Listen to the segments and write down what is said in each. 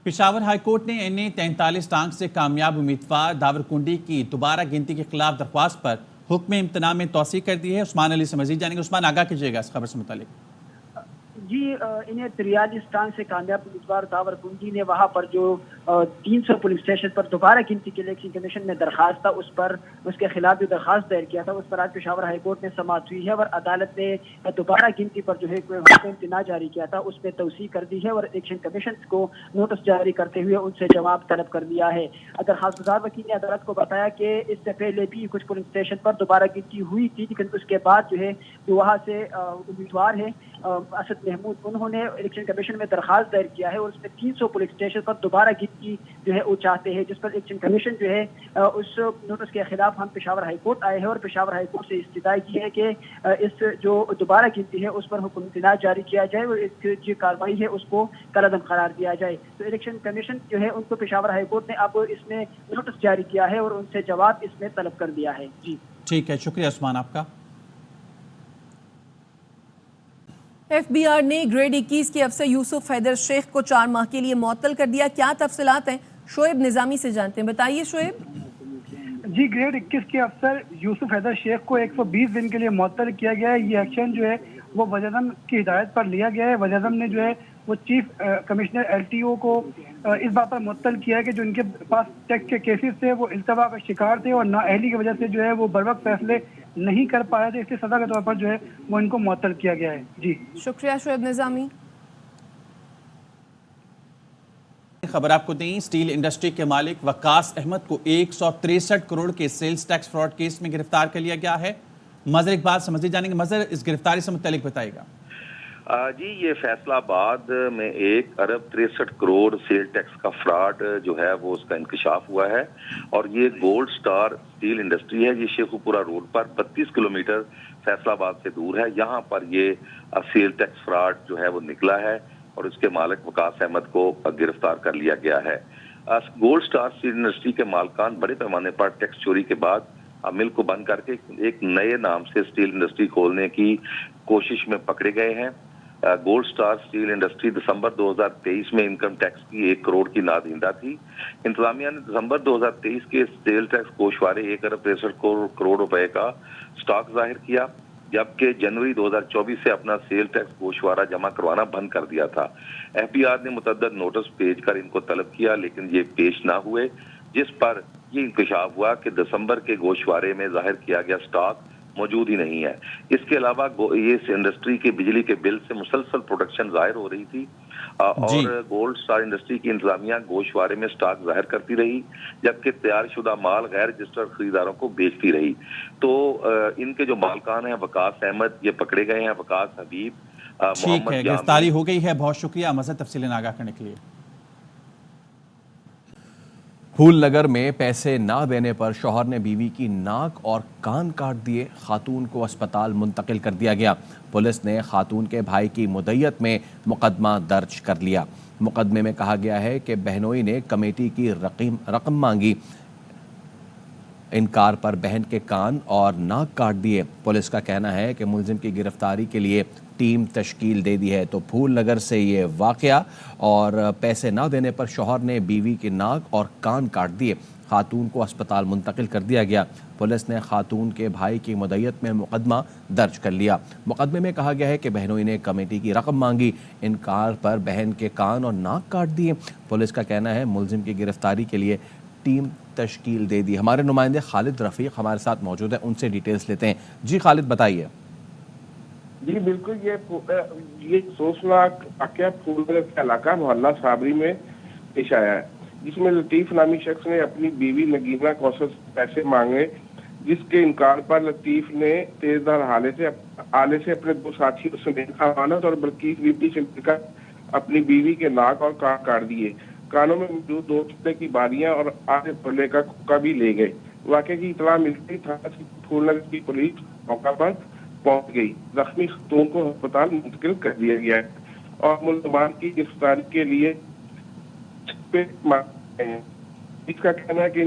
Peshawar high court ने NA 43 टांग से कामयाब उम्मीदवार दावरकुंडी की दोबारा गिनती के खिलाफ दरख्वास्त पर हुक्म इम्तना में तौसीह कर दी है। उस्मान अली से मजीद जानेंगे। उस्मान, आगाह कीजिएगा इस खबर से मुतालिक। जी, इन्हें 43 टांग से कामयाब उम्मीदवार दावरकुंडी ने वहां पर जो 300 पुलिस स्टेशन पर दोबारा गिनती के इलेक्शन कमीशन में दरखास्त था, उस पर उसके खिलाफ जो दरखास्त दायर किया था, उस पर आज पेशावर हाई कोर्ट ने समाअत हुई है और अदालत ने दोबारा गिनती पर जो है हुक्म इम्तना जारी किया था, उस पर तौसीह कर दी है और इलेक्शन कमीशन को नोटिस जारी करते हुए उनसे जवाब तलब कर दिया है। दरखास्त गुजार वकील ने अदालत को बताया कि इससे पहले भी कुछ पुलिस स्टेशन पर दोबारा गिनती हुई थी, लेकिन उसके बाद जो है जो वहाँ से उम्मीदवार है असद महमूद, उन्होंने इलेक्शन कमीशन में दरखास्त दायर किया है और उसमें 300 पुलिस स्टेशन पर दोबारा गिनती जो है वो चाहते हैं, जिस पर इलेक्शन कमीशन जो है उस नोटिस के खिलाफ हम पेशावर हाई कोर्ट आए हैं और पेशावर हाई कोर्ट से इस्तदा की है कि इस जो दोबारा गिनती है उस पर हुक्म इम्तना जारी किया जाए और इसकी जो कार्रवाई है उसको कलअदम करार दिया जाए। तो इलेक्शन कमीशन जो है उनको पेशावर हाई कोर्ट ने अब इसमें नोटिस जारी किया है और उनसे जवाब इसमें तलब कर दिया है। जी ठीक है, शुक्रिया उस्मान आपका। FBR ने ग्रेड 21 के अफसर यूसुफ हैदर शेख को 4 माह के लिए मुअत्तल कर दिया। क्या तफसीलात हैं, शोएब निजामी से जानते हैं। बताइए शोएब। जी, ग्रेड 21 के अफसर यूसुफ हैदर शेख को 120 दिन के लिए मुअत्तल किया गया है। ये एक्शन जो है वो वज़ीर-ए-आज़म की हिदायत पर लिया गया है। वज़ीर-ए-आज़म ने जो है वो चीफ कमिश्नर LTO को इस बात पर मुअत्तल किया है कि जो इनके पास टैक्स के केसेस थे वो इल्तवा का शिकार थे और नाअहली की वजह से जो है वो बरवक्त फैसले नहीं कर पाए थे, इसलिए सजा के तौर पर जो है वो इनको मुअत्तल किया गया है। जी शुक्रिया शोएब निजामी। खबर आपको दें, स्टील इंडस्ट्री के मालिक वकास अहमद को 163 करोड़ के सेल्स टैक्स फ्रॉड केस में गिरफ्तार कर लिया गया है। मजर इकबाल से मजीद जानेंगे। मजर, इस गिरफ्तारी से मुतालिक बताइएगा। जी, ये फैसलाबाद में 1 अरब 63 करोड़ सेल टैक्स का फ्रॉड जो है वो उसका इंकशाफ हुआ है और ये गोल्ड स्टार स्टील इंडस्ट्री है। ये शेखुपुरा रोड पर 32 किलोमीटर फैसलाबाद से दूर है। यहाँ पर ये सेल टैक्स फ्रॉड जो है वो निकला है और उसके मालिक वकास अहमद को गिरफ्तार कर लिया गया है। गोल्ड स्टार स्टील इंडस्ट्री के मालकान बड़े पैमाने पर टैक्स चोरी के बाद मिल को बंद करके एक नए नाम से स्टील इंडस्ट्री खोलने की कोशिश में पकड़े गए हैं। गोल्ड स्टार स्टील इंडस्ट्री दिसंबर 2023 में इनकम टैक्स की 1 करोड़ की नादहिंदा थी। इंतजामिया ने दिसंबर 2023 के सेल टैक्स गोशवारे 1 अरब 63 करोड़ रुपए का स्टॉक जाहिर किया, जबकि जनवरी 2024 से अपना सेल टैक्स गोशवारा जमा करवाना बंद कर दिया था। FBR ने मुतअद्दिद नोटिस भेज कर इनको तलब किया, लेकिन ये पेश ना हुए, जिस पर ये इंकशाफ हुआ कि दिसंबर के गोशवारे में जाहिर किया गया स्टॉक मौजूद ही नहीं है। इसके अलावा ये इस इंडस्ट्री के बिजली के बिल से मुसलसल प्रोडक्शन जाहिर हो रही थी और गोल्ड स्टार इंडस्ट्री की इंतजामिया गोशवारे में स्टॉक जाहिर करती रही, जबकि तैयार शुदा माल गैर रजिस्टर्ड खरीदारों को बेचती रही। तो इनके जो मालकान हैं वकास अहमद, ये पकड़े गए हैं। वकास हबीब, ठीक है, गिरफ्तारी हो गई है। बहुत शुक्रिया मज़ीद तफसीलें आगाह करने के लिए। फूलनगर में पैसे ना देने पर शौहर ने बीवी की नाक और कान काट दिए। खातून को अस्पताल मुंतकिल कर दिया गया। पुलिस ने खातून के भाई की मुद्दत में मुकदमा दर्ज कर लिया। मुकदमे में कहा गया है कि बहनोई ने कमेटी की रकम मांगी, इनकार पर बहन के कान और नाक काट दिए। पुलिस का कहना है कि मुलजिम की गिरफ्तारी के लिए टीम तश्कील दे दी है। तो फूलनगर से ये वाकया, और पैसे ना देने पर शौहर ने बीवी की नाक और कान काट दिए। खातून को अस्पताल मुंतकिल कर दिया गया। पुलिस ने खातून के भाई की मुद्दत में मुकदमा दर्ज कर लिया। मुकदमे में कहा गया है कि बहनोई ने कमेटी की रकम मांगी, इनकार पर बहन के कान और नाक काट दिए। पुलिस का कहना है मुलजिम की गिरफ्तारी के लिए टीम तश्कील दे दी। हमारे नुमाइंदे खालिद रफ़ीक हमारे साथ मौजूद है, उनसे डिटेल्स लेते हैं। जी खालिद, बताइए। जी बिल्कुल, ये सोचनाक वाक़या फूलनगर का इलाका मोहल्ला साबरी में पेश आया है, जिसमें लतीफ़ नामी शख्स ने अपनी बीवी नगीना कौसर से पैसे मांगे, जिसके इनकार पर लतीफ़ ने तेजधार आले से अपने 2 साथियों समेत अमानत और बल्कीस बीबी से मिलकर अपनी बीवी के नाक और कान काट दिए। कानों में मौजूद 2 टुकड़े की बारियां और आधे तोले का कुक्का भी ले गए। वाक़े की इतला मिलती थाना फूलनगर की पुलिस मौका पर पहुंच गई। जख्मी खातून को अस्पताल मुंतकिल कर दिया गया है और मुलजमान की गिरफ्तारी के लिए इसका कहना है कि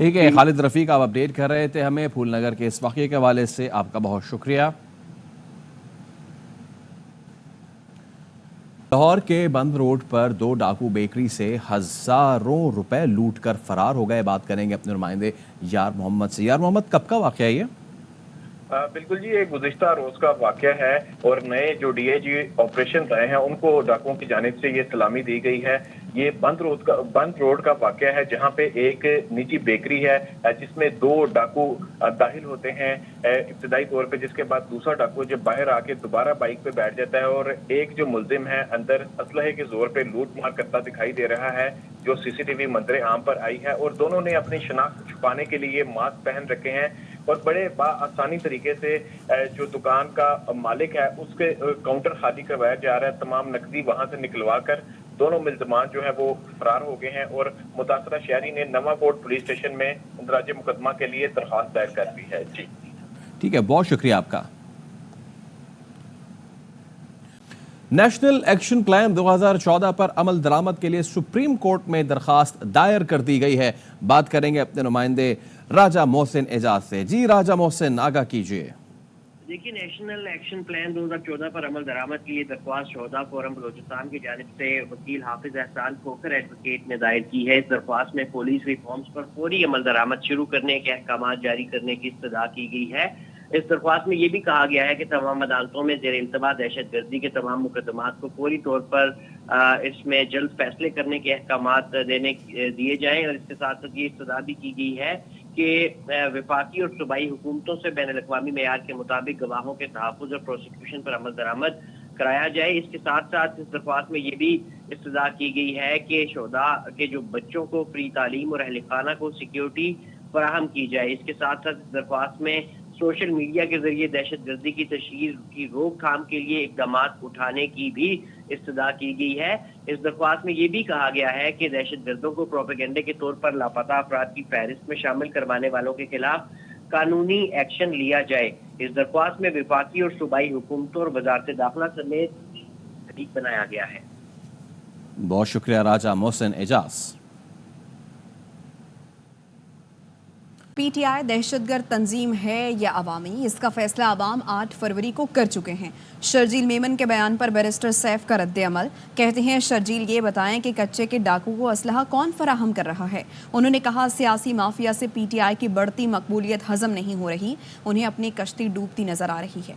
ठीक है खालिद रफ़ीक, आप अपडेट कर रहे थे हमें फूलनगर के इस वाक़े के हवाले से, आपका बहुत शुक्रिया। लाहौर के बंद रोड पर 2 डाकू बेकरी से हजारों रुपए लूट कर फरार हो गए। बात करेंगे अपने नुमाइंदे यार मोहम्मद से। यार मोहम्मद, कब का वाकया है ये? बिल्कुल जी, ये गुज़िश्ता रोज का वाकया है और नए जो डीआईजी ऑपरेशन रहे हैं उनको डाकुओं की जानिब से ये सलामी दी गई है। ये बंद रोड का वाकया है जहां पे एक निजी बेकरी है जिसमें 2 डाकू दाखिल होते हैं इब्तदाई तौर पे, जिसके बाद दूसरा डाकू जब बाहर आके दोबारा बाइक पे बैठ जाता है और एक जो मुल्जिम है अंदर असलहे के जोर पे लूट मार करता दिखाई दे रहा है, जो सीसीटीवी मंजर आम पर आई है। और दोनों ने अपनी शनाख्त छुपाने के लिए मास्क पहन रखे हैं और बड़े आसानी तरीके से जो दुकान का मालिक है उसके काउंटर खाली करवाया जा रहा है। तमाम नकदी वहां से निकलवा कर दोनों मुल्ज़िमान जो है वो फरार हो गए हैं और मुतासरा शहरी ने नवाकोट पुलिस स्टेशन में इंदराज मुकदमा के लिए दरख्वास्त दायर कर दी है। जी ठीक है, बहुत शुक्रिया आपका। नेशनल एक्शन प्लान 2014 पर अमल दरामद के लिए सुप्रीम कोर्ट में दरखास्त दायर कर दी गई है। बात करेंगे अपने नुमाइंदे राजा मोहसिन एजाज से। जी राजा मोहसिन, आगाह कीजिए। देखिए, नेशनल एक्शन प्लान 2014 पर अमल दरामद के लिए दरख्वास्त शोहदा फोरम बलोचिस्तान की जानिब से वकील हाफिज एहसान खोखर एडवोकेट ने दायर की है। इस दरख्वास्त में पुलिस रिफॉर्म्स पर फौरी अमल दरामद शुरू करने के अहकाम जारी करने की इस्तदा की गई है। इस दरख्वास्त में ये भी कहा गया है कि तमाम अदालतों में ज़ेर इल्तवा दहशत गर्दी के तमाम मुकदमात को फौरी तौर पर इसमें जल्द फैसले करने के अहकाम दिए जाएं और इसके साथ साथ ये इस्तदा भी की गई है कि वफाकी और सूबाई हुकूमतों से बैन अल-अक़वामी मेयार के मुताबिक गवाहों के तहफ़्फ़ुज़ और प्रोसिक्यूशन पर अमल दरामद कराया जाए। इसके साथ साथ इस दरख्वास्त में ये भी इस्तदा की गई है कि शोहदा के जो बच्चों को फ्री तालीम और अहल खाना को सिक्योरिटी फराहम की जाए। इसके साथ साथ इस दरख्वास्त में सोशल मीडिया के जरिए दहशत गर्दी की तशहीर की रोकथाम के लिए इक़दाम उठाने की भी इस्तदा की गई है। इस दरख्वास्त में ये भी कहा गया है कि दहशत गर्दों को प्रोपेगेंडे के तौर पर लापता अफराद की फहरिस्त में शामिल करवाने वालों के खिलाफ कानूनी एक्शन लिया जाए। इस दरख्वास्त में वफाकी और सूबाई हुकूमतों और वजारत दाखिला समेत तरीक बनाया गया है। बहुत शुक्रिया राजा मोहसिन एजाज। पीटीआई दहशतगर्द तंजीम है या अवामी, इसका फैसला अवाम 8 फरवरी को कर चुके हैं। शर्जील मेमन के बयान पर बैरिस्टर सैफ का रद्द अमल। कहते हैं, शर्जील ये बताएं कि कच्चे के डाकू को असलहा कौन फराहम कर रहा है। उन्होंने कहा, सियासी माफिया से पीटीआई की बढ़ती मकबूलियत हजम नहीं हो रही, उन्हें अपनी कश्ती डूबती नजर आ रही है।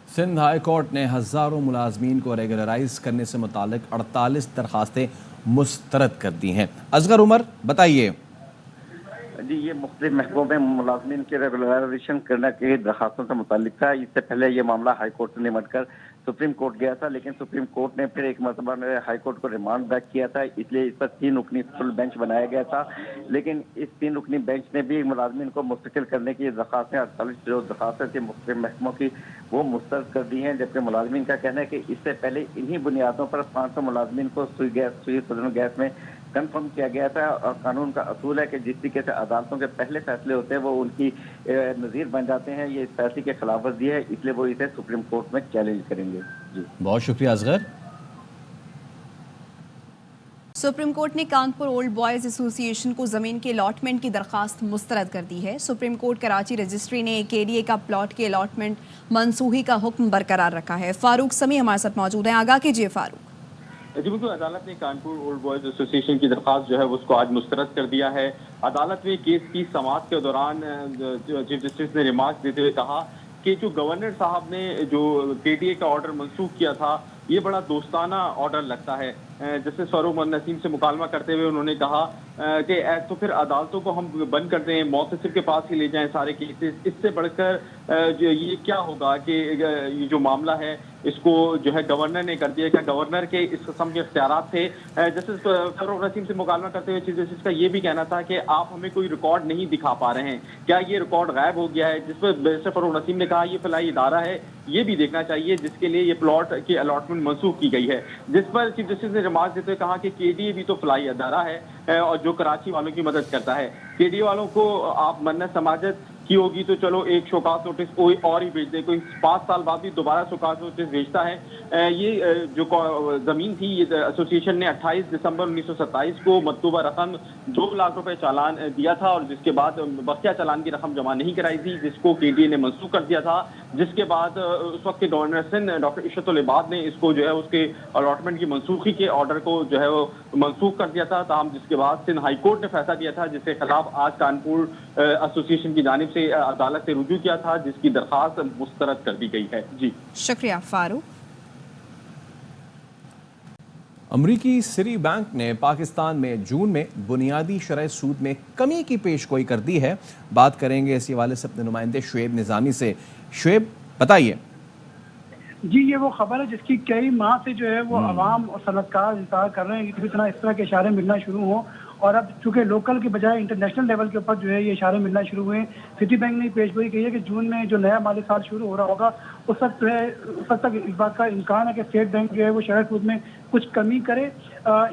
सिंध हाई कोर्ट ने हजारों मुलाजमीन को रेगुलराइज करने से मुतालिक 48 दरखास्तें मुस्तरद कर दी हैं। असगर उमर, बताइए। जी, ये मुख्तलिफ महकमों में मुलाजमीन के रेगुलराइजेशन करने के दरखास्तों से मुतालिक था। इससे पहले ये मामला हाई कोर्ट से निमट कर सुप्रीम कोर्ट गया था, लेकिन सुप्रीम कोर्ट ने फिर एक मरतबा हाई कोर्ट को रिमांड बैक किया था, इसलिए इस पर 3 रुकनी फुल बेंच बनाया गया था। लेकिन इस 3 रुकनी बेंच ने भी मुलाजमीन को मुस्तकिल करने की दरखास्तें 48 जो दरखास्तें थी मुख्तलिफ महकमों की वो मुस्तरद कर दी हैं। जबकि मुलाजमीन का कहना है कि इससे पहले इन्हीं बुनियादों पर 500 मुलाजमीन को सुई सदन गैस में कन्फर्म किया गया था। और कानून का असूल है कि जिस तरीके से अदालतों के पहले फैसले होते हैं वो उनकी नज़ीर बन जाते हैं। ये इस फैसले की खिलाफ वर्जी है, इसलिए वो इसे सुप्रीम कोर्ट में चैलेंज करेंगे। जी, बहुत शुक्रिया असगर। सुप्रीम कोर्ट ने कानपुर ओल्ड बॉयज एसोसिएशन को जमीन के अलॉटमेंट की दरखास्त मुस्तरद कर दी है। सुप्रीम कोर्ट कराची रजिस्ट्री ने केडीए का प्लॉट के अलॉटमेंट मनसूखी का हुक्म बरकरार रखा है। फारूक समी हमारे साथ मौजूद हैं। आगाह कीजिए फारूक। जी बिल्कुल, अदालत ने कानपुर ओल्ड बॉयज एसोसिएशन की दरख्वास्त जो है उसको आज मुस्तरद कर दिया है। अदालत ने केस की समाअत के दौरान चीफ जस्टिस ने रिमार्क देते हुए कहा कि जो गवर्नर साहब ने जो केडीए का ऑर्डर मंसूख किया था ये बड़ा दोस्ताना ऑर्डर लगता है। जस्टिस फारूक नसीम से मुकालमा करते हुए उन्होंने कहा कि तो फिर अदालतों को हम बंद कर दें, मुहतसिब के पास ही ले जाएं सारे केसेस। इससे बढ़कर ये क्या होगा कि ये जो मामला है इसको जो है गवर्नर ने कर दिया। क्या गवर्नर के इस किस्म के इख्तियारात थे? जस्टिस फारूक नसीम से मुकालमा करते हुए चीफ जस्टिस का ये भी कहना था कि आप हमें कोई रिकॉर्ड नहीं दिखा पा रहे हैं, क्या ये रिकॉर्ड गायब हो गया है? जिस पर जस्टिस फारूक नसीम ने कहा ये फलाई इदारा है, ये भी देखना चाहिए जिसके लिए ये प्लॉट की अलॉटमेंट मंसूख की गई है। जिस पर चीफ जस्टिस ने रिमार्क देते हुए कहा कि केडीए भी तो फलाई इदारा है और जो कराची वालों की मदद करता है। KDA वालों को आप मन्नत समाजत की होगी तो चलो एक शोकास नोटिस कोई और ही भेज दे, कोई 5 साल बाद भी दोबारा शोकास नोटिस भेजता है। ये जो जमीन थी, ये एसोसिएशन ने 28 दिसंबर 1927 को मतलूबा रकम 2 लाख रुपए चालान दिया था और जिसके बाद बकिया चालान की रकम जमा नहीं कराई थी, जिसको KDA ने मनसूख कर दिया था। जिसके बाद उस वक्त के गवर्नर सिंध डॉक्टर इशरत उल इबाद ने इसको जो है उसके अलॉटमेंट की मनसूखी के ऑर्डर को जो है वो मनसूख कर दिया था। ताहम जिसके बाद सिंध हाई कोर्ट ने फैसला दिया था, जिसके खिलाफ आज कानपुर एसोसिएशन की जानिब से अदालत से रुजू किया था, जिसकी दरखास्त मुस्तरद कर दी गई है। जी शुक्रिया फारूक। अमरीकी सिरी बैंक ने पाकिस्तान में जून में बुनियादी शरह सूद में कमी की पेशगोई कर दी है। बात करेंगे इस हवाले से अपने नुमाइंदे शुएब निज़ामी से। शुएब बताइए। जी, ये वो खबर है जिसकी कई माह से जो है वो अवाम और सनतकार इंतजार कर रहे हैं कि इस तरह के इशारे मिलना शुरू हो, और अब चूंकि लोकल के बजाय इंटरनेशनल लेवल के ऊपर जो है ये इशारे मिलना शुरू हुए। सिटी बैंक ने पेशगोई की है कि जून में जो नया माली साल शुरू हो रहा होगा उस वक्त जो है उस वक्त तक इस बात का इम्कान है कि स्टेट बैंक जो है वो शरह सूद में कुछ कमी करे।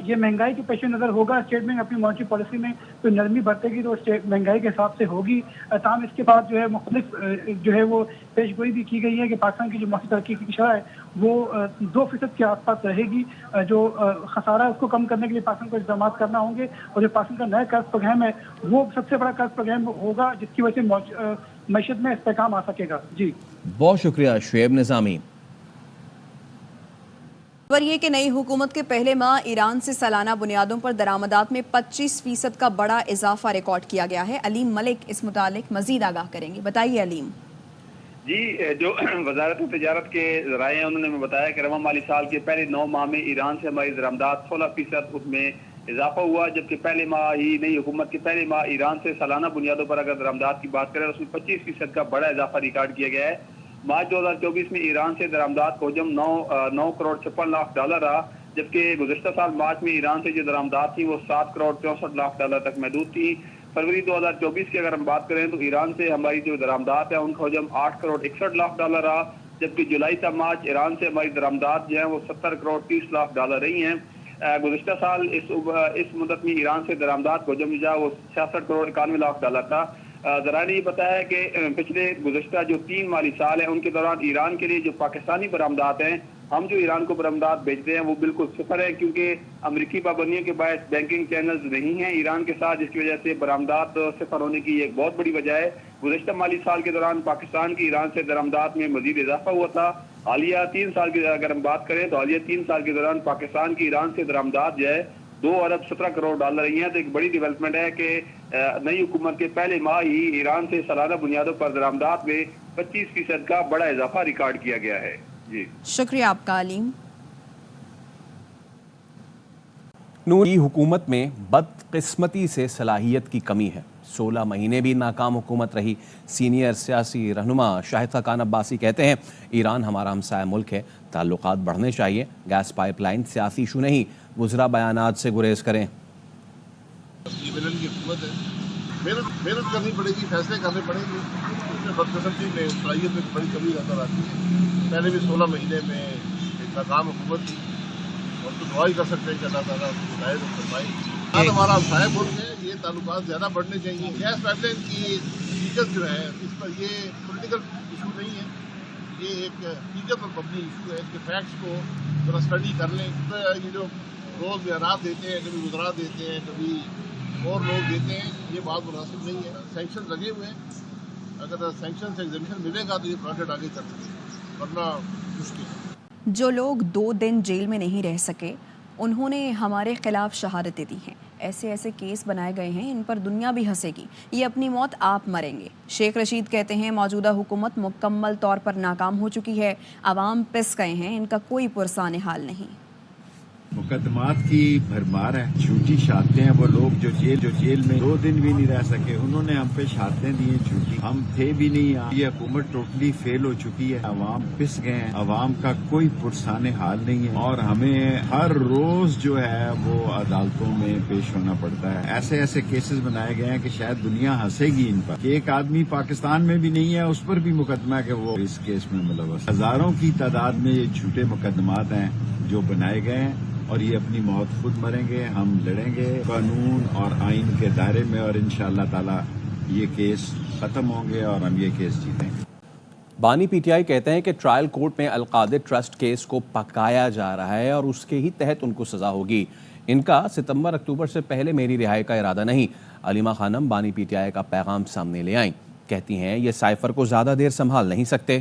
ये महंगाई के पेश नज़र होगा। स्टेट बैंक अपनी मॉनेटरी पॉलिसी में तो नरमी बरतेगी तो स्टेट महंगाई के हिसाब से होगी। ताहम इसके बाद जो है मुख्तलिफ जो है वो पेशगोई भी की गई है कि पाकिस्तान की जो मौसमी तरक्की की शरह है वो 2% के आसपास रहेगी। जो खसारा है उसको कम करने के लिए पाकिस्तान को इक़दाम करना होंगे, और जो पाकिस्तान का नया कर्ज प्रोग्राम है वो सबसे बड़ा कर्ज प्रोग्राम होगा जिसकी वजह से मईशत में इस्तेहकाम आ सकेगा। जी बहुत शुक्रिया शुएब निज़ामी। खबर ये कि नई हुकूमत के पहले माह ईरान से सालाना बुनियादों पर दरामदात में 25% का बड़ा इजाफा रिकॉर्ड किया गया है। अलीम मलिक इस मुतालिक मजीद आगाह करेंगे। बताइए अलीम। जी, जो वजारत तजारत के ज़राए हैं उन्होंने बताया कि रवा माली साल के पहले 9 माह में ईरान से हमारी दरामदात 16% उसमें इजाफा हुआ, जबकि पहले माह ही नई हुकूमत के पहले माह ईरान से सालाना बुनियादों पर अगर दरामदात की बात करें उसमें 25% का बड़ा इजाफा रिकॉर्ड किया गया है। मार्च 2024 में ईरान से दरामदात का हजम 9 करोड़ 56 लाख डॉलर रहा, जबकि गुज़श्ता साल मार्च में ईरान से जो दरामदात थी वो 7 करोड़ 64 लाख डॉलर तक महदूद थी। फरवरी 2024 की अगर हम बात करें तो ईरान से हमारी जो दरामदात है उनका हजम 8 करोड़ 61 लाख डॉलर रहा, जबकि जुलाई से मार्च ईरान से हमारी दरामदात जो है वो 70 करोड़ 30 लाख डॉलर रही हैं। गुज़श्ता साल इस मुद्दत में ईरान से दरामदात का हजम जो है वो 66 करोड़ 91 लाख डॉलर था। ज़रा ने ये बताया कि पिछले गुज़श्ता जो 3 माली साल हैं उनके दौरान ईरान के लिए जो पाकिस्तानी बरामदात हैं, हम जो ईरान को बरामदात भेजते हैं वो बिल्कुल सिफर है, क्योंकि अमरीकी पाबंदियों के बायस बैंकिंग चैनल्स नहीं हैं ईरान के साथ, जिसकी वजह से बरामदात सिफर होने की एक बहुत बड़ी वजह है। गुज़श्ता माली साल के दौरान पाकिस्तान की ईरान से दरामदात में मजीद इजाफा हुआ था। हालिया 3 साल की अगर हम बात करें तो हालिया 3 साल के दौरान पाकिस्तान की ईरान से दरामदात जो है 2 अरब 17 करोड़ डॉलर रही हैं। तो एक बड़ी डेवलपमेंट है कि नई हुकूमत के पहले माह ही ईरान से सालाना बुनियादों पर दरामदात में 25% का बड़ा इजाफा रिकॉर्ड किया गया है। जी शुक्रिया आपका अलीम। नूरी हुकूमत में बदकिस्मती से सलाहियत की कमी है। 16 महीने भी नाकाम हुकूमत रही। सीनियर सियासी रहनुमा शाहिद खान अब्बासी कहते हैं ईरान हमारा हमसाया मुल्क है, ताल्लुकात बढ़ने चाहिए। गैस पाइपलाइन सियासी इशू नहीं, वुज़रा बयानात से गुरेज करें। ये मिलन की हुकूमत है, मेहनत करनी पड़ेगी, फैसले करने पड़ेंगे। उसमें बदकिस्मती में सलाहियत में बड़ी कमी नजर आती है। पहले भी 16 महीने में एक नाकाम हुकूमत थी, और तो दुआ ही कर सकते हैं कि अल्लाह ताला उसको हिदायत और फरमाए। आज हमारा हमसाया मुल्क है, ये ताल्लुकात ज़्यादा बढ़ने चाहिए। गैस पाइपलाइन की हकीकत जो है इस पर ये पॉलिटिकल इशू नहीं है, ये एक हकीकत और मबनी इशू है। इसके फैक्ट्स को थोड़ा स्टडी कर लें। तो ये जो रोज़ बयानात देते हैं, कभी वज़रा देते हैं, कभी और लोग देते हैं, ये बात मुनासिब नहीं है। सैंक्शन लगे हुए हैं, अगर सैंक्शन से एग्जामिशन मिलेगा तो ये प्रोजेक्ट आगे चल सकेगा, वरना मुश्किल है। जो लोग 2 दिन जेल में नहीं रह सके उन्होंने हमारे खिलाफ शहादतें दी हैं। ऐसे केस बनाए गए हैं इन पर दुनिया भी हंसेगी। ये अपनी मौत आप मरेंगे। शेख रशीद कहते हैं मौजूदा हुकूमत मुकम्मल तौर पर नाकाम हो चुकी है। आवाम पिस गए हैं, इनका कोई पुरसाने हाल नहीं। मुकदमात की भरमार है, झूठी शहादतें हैं। वो लोग जो जेल में 2 दिन भी नहीं रह सके, उन्होंने हम पे शहादतें दी हैं झूठी। हम थे भी नहीं यहाँ। ये हुकूमत टोटली फेल हो चुकी है। अवाम पिस गए हैं, अवाम का कोई पुरसाने हाल नहीं है, और हमें हर रोज जो है वो अदालतों में पेश होना पड़ता है। ऐसे केसेस बनाए गए हैं कि शायद दुनिया हंसेगी इन पर, कि एक आदमी पाकिस्तान में भी नहीं है, उस पर भी मुकदमा है कि वो इस केस में मुलव्वस। हजारों की तादाद में ये झूठे मुकदमात हैं जो बनाए गए हैं, اور یہ اپنی موت خود مریں گے. ہم لڑیں گے قانون اور آئین کے دائرے میں اور انشاءاللہ تعالی یہ کیس ختم ہوں گے اور ہم یہ کیس جیتیں گے. بانی پی ٹی آئی کہتے ہیں کہ ٹرائل کورٹ میں القادر ٹرسٹ کیس کو پکایا جا رہا ہے اور اس کے ہی تحت ان کو سزا ہوگی. ان کا ستمبر اکتوبر سے پہلے میری رہائی کا ارادہ نہیں. علیمہ خانم بانی پی ٹی آئی کا پیغام سامنے لے آئیں. کہتی ہیں یہ سائفر کو زیادہ دیر سنبھال نہیں سکتے.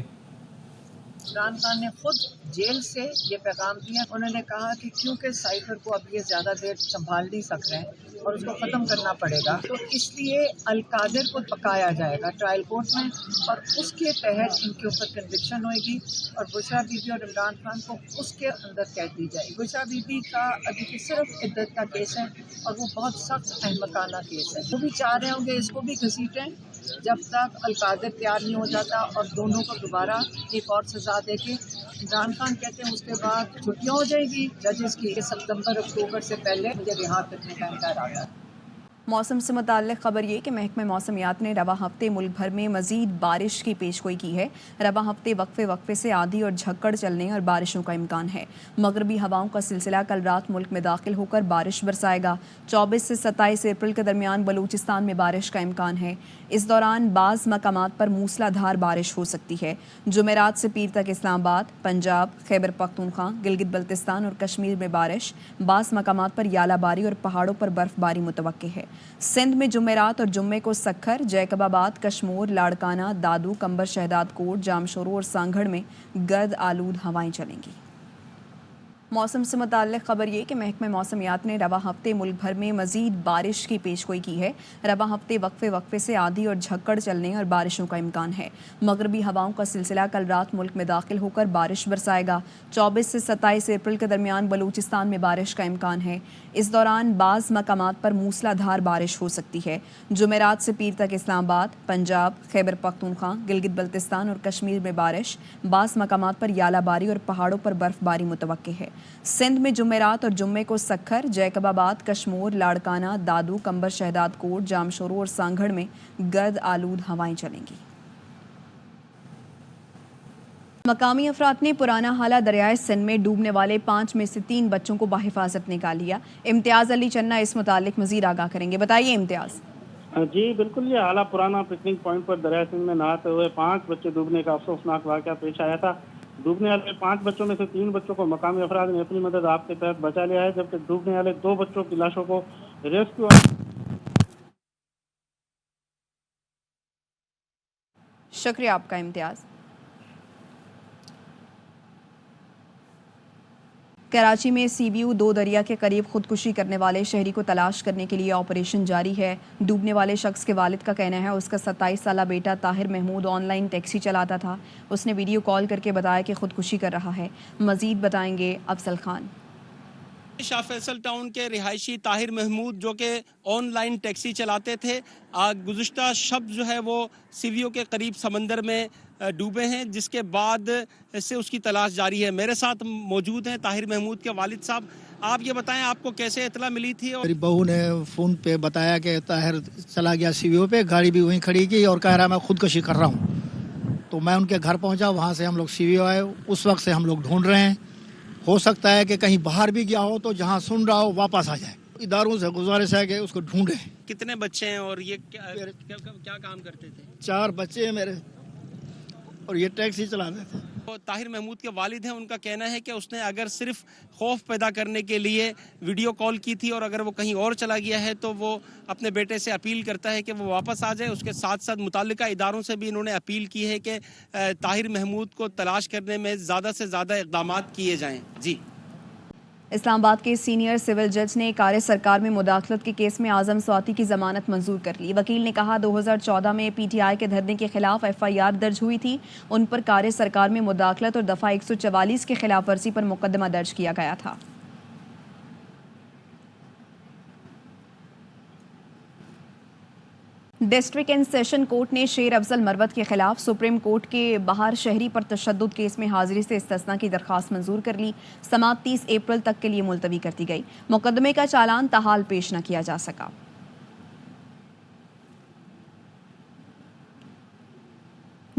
عمران خان نے خود جیل سے یہ پیغام دیا. انہوں نے کہا کہ کیونکہ سائفر کو اب یہ زیادہ دیر سنبھال نہیں سک رہے ہیں اور اس کو ختم کرنا پڑے گا تو اس لیے القادر کو پکایا جائے گا ٹرائل کورٹ میں اور اس کے تحت ان کے اوپر کنوکشن ہوئے گی اور بشرا بی بی اور عمران خان کو اس کے اندر قید دی جائے گی. بشرا بی بی کا ابھی صرف عدت کا کیس ہے اور وہ بہت سخت احمقانہ کیس ہے. وہ بھی چاہ رہے ہوں گے اس کو بھی گھسیٹیں جب تک القادر تیار نہیں ہو جاتا اور دونوں کو دوبارہ ایک اور سزا دے کے. عمران خان کہتے ہیں اس کے بعد چھٹیاں ہو جائے گی ججز کی. ستمبر اکتوبر سے پہلے مجھے رہا کرنے کا انکار ارادہ ہے. موسم سے متعلق خبر یہ کہ محکمہ موسمیات نے رواں ہفتے ملک بھر میں مزید بارش کی پیشگوئی کی ہے. رواں ہفتے وقفے سے آندھی اور جھکڑ چلنے اور بارشوں کا امکان ہے. مغربی ہواؤں کا سلسلہ کل رات ملک میں داخل ہو کر بارش برسائے گا. 24 سے 27 اپریل کے درمیان بلوچستان میں بارش کا امکان ہے. اس دوران بعض مقامات پر موسلا دھار بارش ہو سکتی ہے. جمعرات سے پیر تک اسلام آباد، پنجاب، خیبر پختونخوا، گلگت بلتستان اور کشمیر میں بارش. بعض مقامات پر یالہ باری اور پہاڑوں پر برف باری متوقع ہے. سندھ میں جمعرات اور جمعے کو سکھر، جیکب آباد، کشمور، لاڑکانہ، دادو، کمبر شہداد کوٹ، جامشورو اور سانگھڑ میں گرد آلود ہوائیں چلیں گی. موسم سے متعلق خبر یہ کہ محکمہ موسمیات نے رواں ہفتے ملک بھر میں مزید بارش کی پیشگوئی کی ہے. رواں ہفتے وقفے سے آندھی اور جھکڑ چلنے اور بارشوں کا امکان ہے. مغربی ہواؤں کا سلسلہ کل رات ملک میں داخل ہو کر بارش برسائے گا. 24 سے 27 اپریل کے درمیان بلوچستان میں بارش کا امکان ہے. اس دوران بعض مقامات پر موسلا دھار بارش ہو سکتی ہے. جمعرات سے پیر تک اسلام آباد، پنجاب، خیبر پختونخوا، گلگت بلتستان اور کشمیر میں بارش. بعض مقامات پر یالہ باری اور پہاڑوں پر برف باری متوقع ہے. سندھ میں جمعرات اور جمعے کو سکھر، جیکب آباد، کشمور، لاڑکانہ، دادو، کمبر شہداد کوٹ، جامشورو اور سانگھڑ میں گرد آلود ہوائیں چلیں گی. مقامی افراد نے پرانا حالہ دریائے سندھ میں ڈوبنے والے 5 میں سے 3 بچوں کو بحفاظت نکال لیا. امتیاز علی چنا اس متعلق مزید آگاہ کریں گے. بتائیے امتیاز. جی بالکل، یہ اعلیٰ پرانا پکنک پوائنٹ پر دریائے سندھ میں نہاتے ہوئے 5 بچے ڈوبنے کا افسوسناک واقعہ پیش آیا تھا. ڈوبنے والے 5 بچوں میں سے 3 بچوں کو مقامی افراد نے اپنی مدد آپ کے تحت بچا لیا ہے، جبکہ ڈوبنے والے 2 بچوں کی لاشوں کو ریسکیو. شکریہ آپ کا امتیاز. کراچی میں سی بی یو 2 دریا کے قریب خودکشی کرنے والے شہری کو تلاش کرنے کے لیے آپریشن جاری ہے. ڈوبنے والے شخص کے والد کا کہنا ہے اس کا 27 سالہ بیٹا Tahir Mahmood online taxi چلاتا تھا. اس نے ویڈیو کال کر کے بتایا کہ خودکشی کر رہا ہے. مزید بتائیں گے افضل خان. شاہ فیصل ٹاؤن کے رہائشی طاہر محمود جو کہ آن لائن ٹیکسی چلاتے تھے، گزشتہ شب جو ہے وہ سیویو کے قریب سمندر میں ڈوبے ہیں، جس کے بعد سے اس کی تلاش جاری ہے. میرے ساتھ موجود ہیں طاہر محمود کے والد صاحب. آپ یہ بتائیں آپ کو کیسے اطلاع ملی تھی؟ میری بہو نے فون پہ بتایا کہ طاہر چلا گیا سیویو پہ، گاڑی بھی وہیں کھڑی کی اور کہہ رہا میں خودکشی کر رہا ہوں. تو میں ان کے گھر پہنچا، وہاں سے ہم لوگ سیویو آئے. اس وقت سے ہم لوگ ڈھونڈ رہے ہیں. ہو سکتا ہے کہ کہیں باہر بھی گیا ہو تو جہاں سن رہا ہو واپس آ جائے. اداروں سے گزارش ہے کہ اس کو ڈھونڈیں. کتنے بچے ہیں اور یہ کیا کام کرتے تھے؟ 4 بچے ہیں میرے اور یہ ٹیکسی چلاتے تھے. طاہر محمود کے والد ہیں، ان کا کہنا ہے کہ اس نے اگر صرف خوف پیدا کرنے کے لیے ویڈیو کال کی تھی اور اگر وہ کہیں اور چلا گیا ہے تو وہ اپنے بیٹے سے اپیل کرتا ہے کہ وہ واپس آ جائے. اس کے ساتھ ساتھ متعلقہ اداروں سے بھی انہوں نے اپیل کی ہے کہ طاہر محمود کو تلاش کرنے میں زیادہ سے زیادہ اقدامات کیے جائیں. جی. اسلام آباد کے سینئر سول جج نے کار سرکار میں مداخلت کے کیس میں اعظم سواتی کی ضمانت منظور کر لی. وکیل نے کہا 2014 میں پی ٹی آئی کے دھرنے کے خلاف ایف آئی آر درج ہوئی تھی. ان پر کار سرکار میں مداخلت اور دفعہ 144 کی خلاف ورزی پر مقدمہ درج کیا گیا تھا. ڈسٹرکٹ اینڈ سیشن کورٹ نے شیر افضل مروت کے خلاف سپریم کورٹ کے باہر شہری پر تشدد کیس میں حاضری سے استثناء کی درخواست منظور کر لی. سماعت 30 اپریل تک کے لیے ملتوی کر دی گئی. مقدمے کا چالان تاحال پیش نہ کیا جا سکا.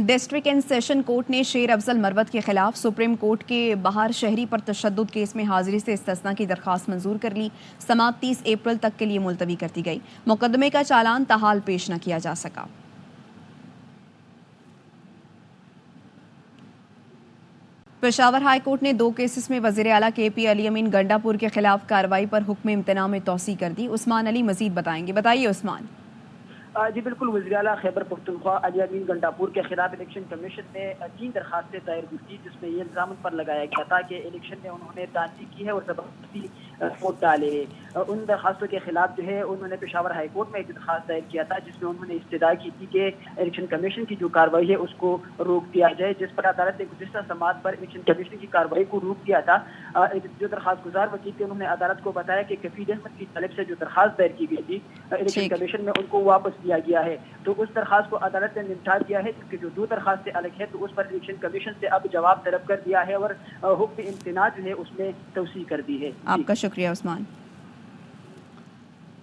डिस्ट्रिक्ट एंड सेशन कोर्ट ने शेर अफजल मरवत के खिलाफ सुप्रीम कोर्ट के बाहर शहरी पर तशद्दुद केस में हाजिरी से इस्तिस्ना की दरख्वास्त मंजूर कर ली। समाअत 30 अप्रैल तक के लिए मुलतवी कर दी गई। मुकदमे का चालान ताहाल पेश न किया जा सका। पेशावर हाई कोर्ट ने 2 केसेस में वज़ीर आला KP अली अमीन गंडापुर के खिलाफ कार्रवाई पर हुक्म इम्तना में तौसी कर दी। उस्मान अली मजीद बताएंगे। बताइए उस्मान। जी बिल्कुल, वज़ीर आला खैबर पख्तूनख्वा अली अमीन गंडापुर के खिलाफ इलेक्शन कमीशन ने 3 दरखास्तें दायर की, जिसमें ये इल्ज़ाम पर लगाया गया था कि इलेक्शन में उन्होंने दांधी की है और ज़बरदस्ती वोट डाले हैं। उन दरखास्तों के खिलाफ जो है उन्होंने पेशावर हाई कोर्ट में एक दरखास्त दायर किया था, जिसमें उन्होंने इस्तदा की थी कि इलेक्शन कमीशन की जो कार्रवाई है उसको रोक दिया जाए, जिस पर अदालत ने गुज़िश्ता समाअत पर इलेक्शन कमीशन की कार्रवाई को रोक दिया था। जो दरखास्त गुजार वकील थे उन्होंने अदालत को बताया कि कफील अहमद की तरफ से जो दरखास्त दायर की गई थी इलेक्शन कमीशन में, उनको वापस दिया गया है। तो उस दरखास्त को अदालत ने निपटा दिया है, क्योंकि जो 2 दरखास्तें अलग है तो उस पर इलेक्शन कमीशन से अब जवाब तलब कर दिया है और हुक्म इम्तिना जो है उसमें तौसी कर दी है। आपका शुक्रिया उस्मान।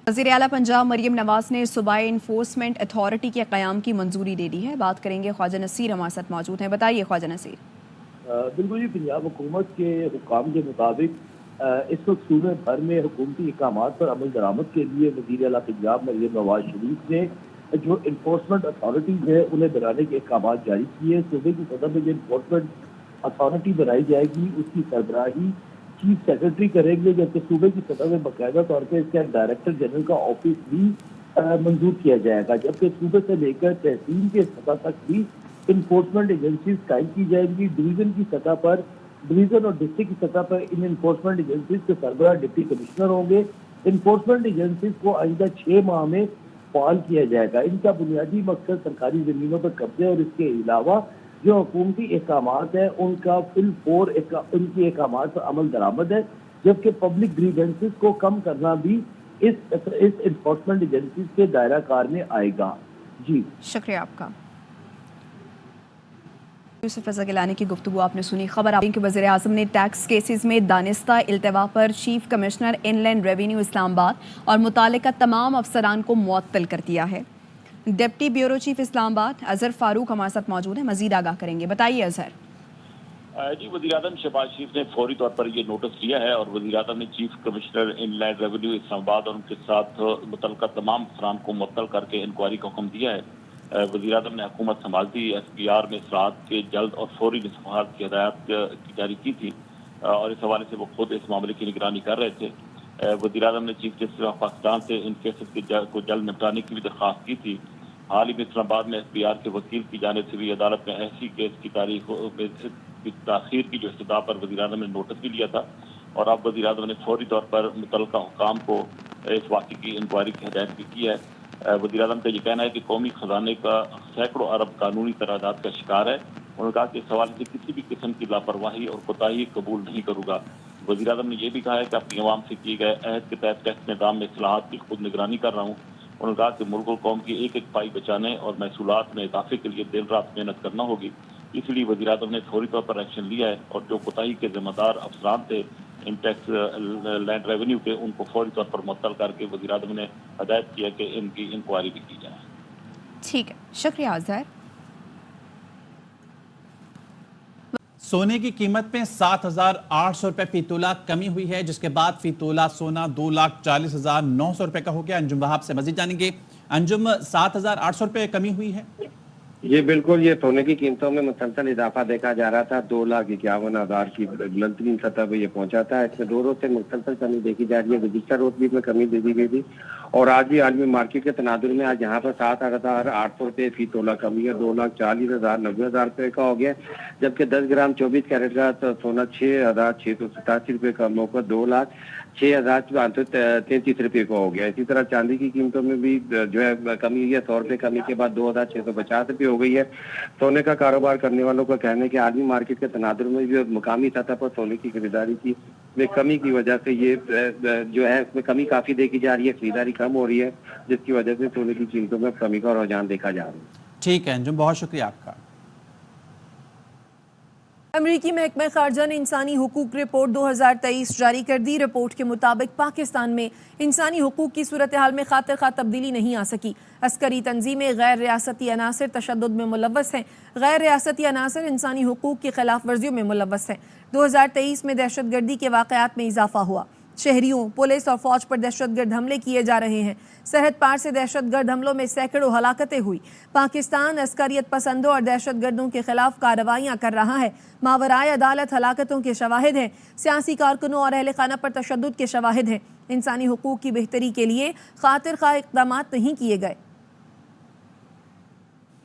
वज़ीर आला पंजाब मरियम नवाज ने सूबाई इन्फोर्समेंट अथॉरिटी के क़याम की मंजूरी दे दी है। बात करेंगे ख्वाजा नसीर हमारे साथ मौजूद हैं। बताइए ख्वाजा नसीर। बिल्कुल जी, पंजाब हुकूमत के हुक्काम के मुताबिक इस वक्त सूबे भर में हुकूमती इक़दामात पर अमल दरामद के लिए वज़ीर आला पंजाब मरियम नवाज शरीफ ने जो इन्फोर्समेंट अथॉरिटीज़ है उन्हें बनाने के अहकाम जारी किए। सूबे की सतह पर जो इन्फोर्समेंट अथॉरिटी बनाई जाएगी उसकी सरबराही चीफ सेक्रेटरी करेंगे, जबकि सूबे की सतह पर बाकायदा तौर पर इसका डायरेक्टर जनरल का ऑफिस भी मंजूर किया जाएगा, जबकि सूबे से लेकर तहसील के सतह तक भी इन्फोर्समेंट एजेंसीज कायम की जाएंगी। डिवीजन की सतह पर, डिवीजन और डिस्ट्रिक्ट की सतह पर इन इन्फोर्समेंट एजेंसीज के सरबराह डिप्टी कमिश्नर होंगे। इन्फोर्समेंट एजेंसीज को आइंदा 6 माह में फाल किया जाएगा। इनका बुनियादी मकसद सरकारी ज़मीनों पर कब्जे और इसके अलावा जो हुकूमती अहकामात हैं उनका फिल-फोर उनकी अहकामात पर अमल दरामद है, जबकि पब्लिक ग्रीवेंसेस को कम करना भी इस इन्फोर्समेंट एजेंसीज के दायरा कार में आएगा। जी शुक्रिया आपका। यूसुफ रज़ा गिलानी की गुफ्तगू आपने सुनी। खबर आपकी कि वज़ीर आज़म ने टैक्स केसेस में दानिस्ता इल्तवा पर chief commissioner inland revenue Islamabad और मुतालिका तमाम अफसरान को मुअत्तल कर दिया है। Deputy bureau chief Islamabad Azhar Farooq हमारे साथ मौजूद है, मजीद आगाह करेंगे। बताइए अजहर। जी, वज़ीर आज़म शहबाज शरीफ ने फौरी तौर पर ये नोटिस लिया है और वज़ीर आज़म ने chief commissioner inland revenue Islamabad और उनके साथ मुतल्लिका तमाम अफसरान को मुअत्तल करके इंक्वायरी का हुक्म दिया है। वज़ीर आज़म ने हुकूमत संभालती SPR में इसरात के जल्द और फौरी निस्फात की हदायत जारी की थी और इस हवाले से वो खुद इस मामले की निगरानी कर रहे थे। वज़ीर आज़म ने चीफ जस्टिस ऑफ पाकिस्तान से इन केसेस को जल्द निपटाने की भी दरख्वास्त की थी। हाल ही में इस्लामाबाद में SPR के वकील की जानिब से भी अदालत में ऐसी केस की तारीख ताख़ीर की जो इस्तदा पर वज़ीर आज़म ने नोटिस भी लिया था और अब वज़ीर आज़म ने फौरी तौर पर मुतल्लिका हुकाम को इस वाक़े की इंक्वायरी की हदायत भी की है। वज़ीर आज़म का ये कहना है कि कौमी खजाने का सैकड़ों अरब कानूनी तरादात का शिकार है। उन्होंने कहा कि इस हवाले से किसी भी किस्म की लापरवाही और कोताही कबूल नहीं करूँगा। वज़ीर आज़म ने यह भी कहा है कि अपनी आवाम से किए गए अहद के तहत टैक्स निज़ाम में इस्लाहात की खुद निगरानी कर रहा हूँ। उन्होंने कहा कि मुल्क और कौम की एक एक पाई बचाने और महसूलात में इजाफे के लिए दिन रात मेहनत करना होगी। इसलिए वज़ीर आज़म ने फौरी तौर पर एक्शन लिया है और जो कोताही के जिम्मेदार अफसरान थे इन टैक्स लैंड रेवेन्यू के, उनको फौरी तौर पर मुअत्तल करके वज़ीर आज़म ने हदायत किया कि इनकी इंक्वायरी भी की जाए। ठीक है, शुक्रिया अज़हर। सोने की कीमत में 7,800 रुपए फी तोला कमी हुई है, जिसके बाद फी तोला सोना 2,40,900 रुपए का हो गया। अंजुम वहाब से मजीद जानेंगे। अंजुम, 7,800 रुपए कमी हुई है। ये बिल्कुल, ये सोने की कीमतों में मुसलसल इजाफा देखा जा रहा था। 2,51,000 की बुलंदतरीन सतह पर ये पहुंचा था। इसमें 2 रोज से मुसलसल कमी देखी जा रही है। गुज़िश्ता रोज भी इसमें कमी दे दी गई थी और आज भी आलमी मार्केट के तनाजुर में आज यहाँ पर 7,800 रुपये फी तोला कमी है। 2,40,000 90,000 रुपये का हो गया, जबकि 10 ग्राम 24 कैरेट का तो सोना 6,687 रुपये कम होकर 2,06,533 रुपये का हो गया। इसी तरह चांदी की कीमतों में भी जो है कमी हुई है। 100 रुपये कमी के बाद 2,650 रुपये हो गई है। सोने का कारोबार करने वालों का कहना है कि आलमी मार्केट के तनाजुर में भी मुकामी सतह पर सोने की खरीदारी की में कमी की वजह से ये जो है इसमें कमी काफी देखी जा रही है। खरीदारी कम हो रही है, जिसकी वजह से सोने की कीमतों में कमी का रुझान देखा जा रहा है। ठीक है अंजुम, बहुत शुक्रिया आपका। امریکی محکمہ خارجہ نے انسانی حقوق رپورٹ 2023 جاری کر دی۔ رپورٹ کے مطابق پاکستان میں انسانی حقوق کی صورتحال میں خاطر خواہ تبدیلی نہیں آ سکی۔ عسکری تنظیمیں غیر ریاستی عناصر تشدد میں ملوث ہیں۔ غیر ریاستی عناصر انسانی حقوق کی خلاف ورزیوں میں ملوث ہیں۔ 2023 میں دہشت گردی کے واقعات میں اضافہ ہوا۔ شہریوں، پولیس اور فوج پر دہشت گرد حملے کیے جا رہے ہیں۔ سرحد پار سے دہشت گرد حملوں میں سینکڑوں ہلاکتیں ہوئی۔ پاکستان عسکریت پسندوں اور دہشت گردوں کے خلاف کارروائیاں کر رہا ہے۔ ماورائے عدالت ہلاکتوں کے شواہد ہیں۔ سیاسی کارکنوں اور اہل خانہ پر تشدد کے شواہد ہیں۔ انسانی حقوق کی بہتری کے لیے خاطر خواہ اقدامات نہیں کیے گئے۔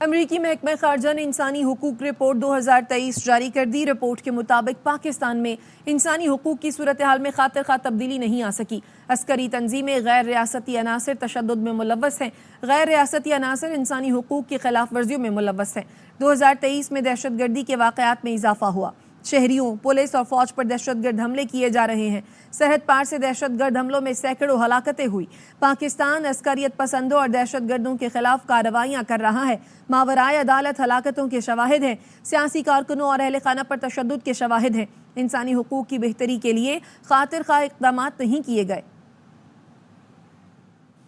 امریکی محکمہ خارجہ نے انسانی حقوق رپورٹ 2023 جاری کر دی۔ رپورٹ کے مطابق پاکستان میں انسانی حقوق کی صورتحال میں خاطر خواہ تبدیلی نہیں آ سکی۔ عسکری تنظیمیں غیر ریاستی عناصر تشدد میں ملوث ہیں۔ غیر ریاستی عناصر انسانی حقوق کی خلاف ورزیوں میں ملوث ہیں۔ 2023 میں دہشت گردی کے واقعات میں اضافہ ہوا۔ شہریوں، پولیس اور فوج پر دہشت گرد حملے کیے جا رہے ہیں۔ سرحد پار سے دہشت گرد حملوں میں سینکڑوں ہلاکتیں ہوئی۔ پاکستان عسکریت پسندوں اور دہشت گردوں کے خلاف کارروائیاں کر رہا ہے۔ ماورائے عدالت ہلاکتوں کے شواہد ہیں۔ سیاسی کارکنوں اور اہل خانہ پر تشدد کے شواہد ہیں۔ انسانی حقوق کی بہتری کے لیے خاطر خواہ اقدامات نہیں کیے گئے۔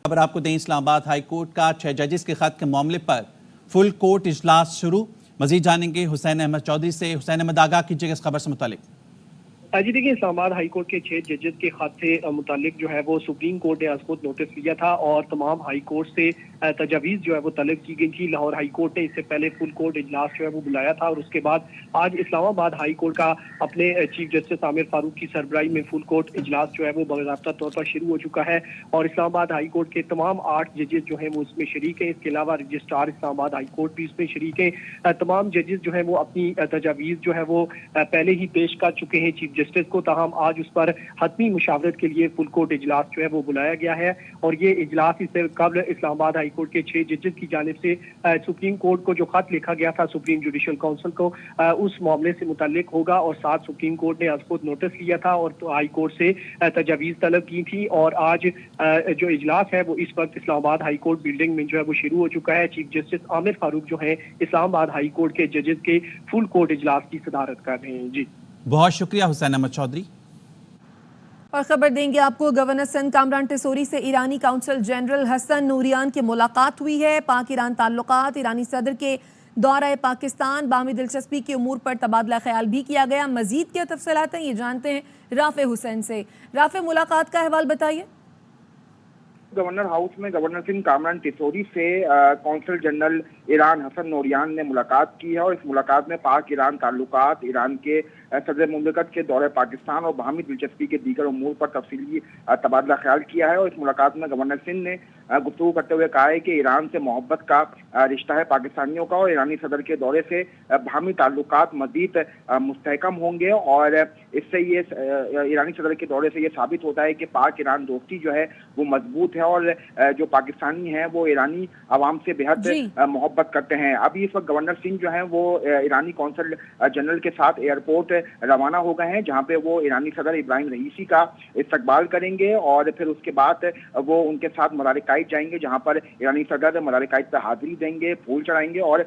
خبر آپ کو دیں، اسلام آباد ہائی کورٹ کا 6 ججز کے خط کے معاملے پر فل کورٹ اجلاس شروع۔ مزید جانیں گے حسین احمد چودھری سے۔ حسین احمد، آگاہ کیجیے اس خبر سے متعلق۔ جی دیکھیے، اسلام آباد ہائی کورٹ کے 6 ججز کے خط سے متعلق جو ہے وہ سپریم کورٹ نے آج خود نوٹس لیا تھا اور تمام ہائی کورٹ سے تجاویز جو ہے وہ طلب کی گئی تھی۔ لاہور ہائی کورٹ نے اس سے پہلے فل کورٹ اجلاس جو ہے وہ بلایا تھا اور اس کے بعد آج اسلام آباد ہائی کورٹ کا اپنے چیف جسٹس عامر فاروق کی سربراہی میں فل کورٹ اجلاس جو ہے وہ باضابطہ طور پر شروع ہو چکا ہے اور اسلام آباد ہائی کورٹ کے تمام 8 ججز جو ہیں وہ اس میں شریک ہیں۔ اس کے علاوہ رجسٹرار اسلام آباد ہائی کورٹ بھی اس میں شریک ہیں۔ تمام ججز جو ہیں وہ اپنی تجاویز جو ہے وہ پہلے ہی پیش کر چکے ہیں چیف جسٹس کو، تاہم آج اس پر حتمی مشاورت کے لیے فل کورٹ اجلاس جو ہے وہ بلایا گیا ہے اور یہ اجلاس اس سے قبل اسلام آباد ہائی کورٹ کے 6 ججز کی جانب سے سپریم کورٹ کو جو خط لکھا گیا تھا سپریم جوڈیشل کونسل کو اس معاملے سے متعلق ہوگا اور ساتھ سپریم کورٹ نے آج خود نوٹس لیا تھا اور ہائی کورٹ سے تجاویز طلب کی تھی اور آج جو اجلاس ہے وہ اس وقت اسلام آباد ہائی کورٹ بلڈنگ میں جو ہے وہ شروع ہو چکا ہے۔ چیف جسٹس عامر فاروق جو ہیں اسلام آباد ہائی کورٹ کے ججز کے فل کورٹ اجلاس کی صدارت کر رہے ہیں۔ جی بہت شکریہ حسین احمد چودھری۔ اور خبر دیں گے آپ کو، گورنر سندھ کامران ٹیسوری سے ایرانی قونصل جنرل حسن نوریان کی ملاقات ہوئی ہے۔ پاک ایران تعلقات، ایرانی صدر کے دورہ پاکستان، باہمی دلچسپی کے امور پر تبادلہ خیال بھی کیا گیا۔ مزید کیا تفصیلات ہیں یہ جانتے ہیں رافع حسین سے۔ رافع، ملاقات کا احوال بتائیے۔ گورنر ہاؤس میں گورنر سندھ کامران ٹیسوری سے قونصل جنرل ایران حسن نوریان نے ملاقات کی ہے اور اس ملاقات میں پاک ایران تعلقات، ایران کے صدر مملکت کے دورہ پاکستان اور باہمی دلچسپی کے دیگر امور پر تفصیلی تبادلہ خیال کیا ہے اور اس ملاقات میں گورنر سندھ نے گفتگو کرتے ہوئے کہا ہے کہ ایران سے محبت کا رشتہ ہے پاکستانیوں کا اور ایرانی صدر کے دورے سے باہمی تعلقات مزید مستحکم ہوں گے اور اس سے یہ ایرانی صدر کے دورے سے یہ ثابت ہوتا ہے کہ پاک ایران دوستی جو ہے وہ مضبوط ہے اور جو پاکستانی ہیں وہ ایرانی عوام سے بہت محبت کرتے ہیں۔ ابھی اس وقت گورنر سنگھ جو ہیں وہ ایرانی قونصل جنرل کے ساتھ ایئرپورٹ روانہ ہو گئے ہیں جہاں پہ وہ ایرانی صدر ابراہیم رئیسی کا استقبال کریں گے اور پھر اس کے بعد وہ ان کے ساتھ مدار قائد جائیں گے جہاں پر ایرانی صدر مدار قائد پہ حاضری دیں گے، پھول چڑھائیں گے اور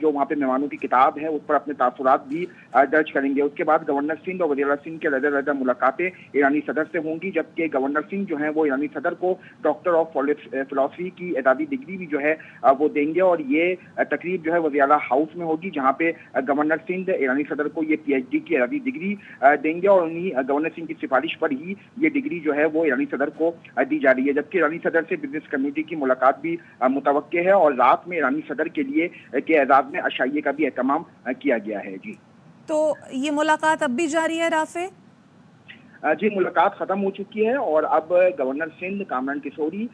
جو وہاں پہ مہمانوں کی کتاب ہے اس پر اپنے تاثرات بھی درج کریں گے۔ اس کے بعد گورنر سنگھ اور وزیر اعلیٰ سنگھ کے رضا ملاقاتیں ایرانی صدر سے ہوں گی، جبکہ گورنر سنگھ جو ہیں وہ ایرانی صدر کو ڈاکٹر آف فلاسفی کی اعزازی ڈگری بھی جو ہے وہ دیں گے اور یہ تقریب جو ہے وزیر اعلیٰ ہاؤس میں ہوگی جہاں پہ گورنر سنگھ ایرانی صدر کو یہ پی ایچ ڈی کی اعزازی ڈگری دیں گے اور انہی گورنر سنگھ کی سفارش پر ہی یہ ڈگری جو ہے وہ ایرانی صدر کو دی جا رہی ہے، جبکہ ایرانی صدر سے بزنس کمیونٹی کی ملاقات بھی متوقع ہے اور رات میں ایرانی صدر کے لیے کے اعزاز میں عشائیے کا بھی اہتمام کیا گیا ہے۔ جی تو یہ ملاقات اب بھی جاری ہے رافع؟ جی ملاقات ختم ہو چکی ہے اور اب گورنر سندھ کامران ٹیسوری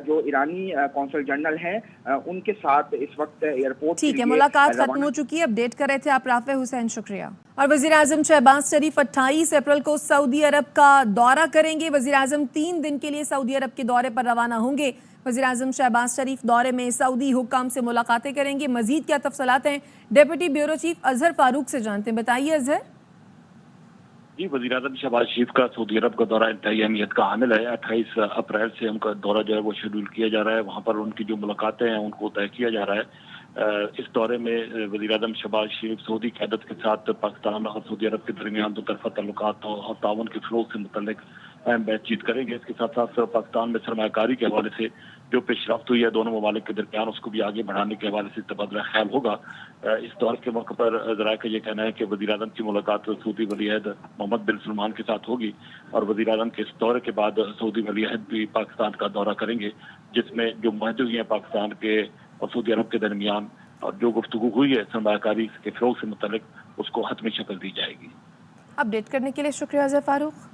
جو ایرانی قونصل جنرل ہیں ان کے ساتھ اس وقت ایئرپورٹ ٹھیک ہے، ملاقات ختم ہو چکی ہے، اپڈیٹ کر رہے تھے آپ رافع حسین، شکریہ۔ اور وزیر اعظم شہباز شریف 28 اپریل کو سعودی عرب کا دورہ کریں گے۔ وزیر اعظم 3 دن کے لیے سعودی عرب کے دورے پر روانہ ہوں گے۔ وزیر اعظم شہباز شریف دورے میں سعودی حکام سے ملاقاتیں کریں گے۔ مزید کیا تفصیلات ہیں ڈپٹی بیورو چیف اظہر فاروق سے جانتے ہیں، بتائیے اظہر۔ جی وزیر اعظم شہباز شریف کا سعودی عرب کا دورہ انتہائی اہمیت کا حامل ہے۔ 28 اپریل سے ان کا دورہ جو ہے وہ شیڈول کیا جا رہا ہے، وہاں پر ان کی جو ملاقاتیں ہیں ان کو طے کیا جا رہا ہے۔ اس دورے میں وزیر اعظم شہباز شریف سعودی قیادت کے ساتھ پاکستان اور سعودی عرب کے درمیان دو طرفہ تعلقات اور تعاون کے فروغ سے متعلق اہم بات چیت کریں گے. اس کے ساتھ ساتھ پاکستان میں سرمایہ کاری کے حوالے سے جو پیش رفت ہوئی ہے دونوں ممالک کے درمیان اس کو بھی آگے بڑھانے کے حوالے سے تبادلہ خیال ہوگا. اس دور کے موقع پر ذرائع کا یہ کہنا ہے کہ وزیر اعظم کی ملاقات سعودی ولی عہد محمد بن سلمان کے ساتھ ہوگی اور وزیر اعظم کے اس دورے کے بعد سعودی ولی عہد بھی پاکستان کا دورہ کریں گے, جس میں جو معاہدے ہوئے ہیں پاکستان کے اور سعودی عرب کے درمیان اور جو گفتگو ہوئی ہے سرمایہ کاری کے فروغ سے متعلق اس کو حتمی شکل دی جائے گی. اپڈیٹ کرنے کے لیے شکریہ اظہر فاروق.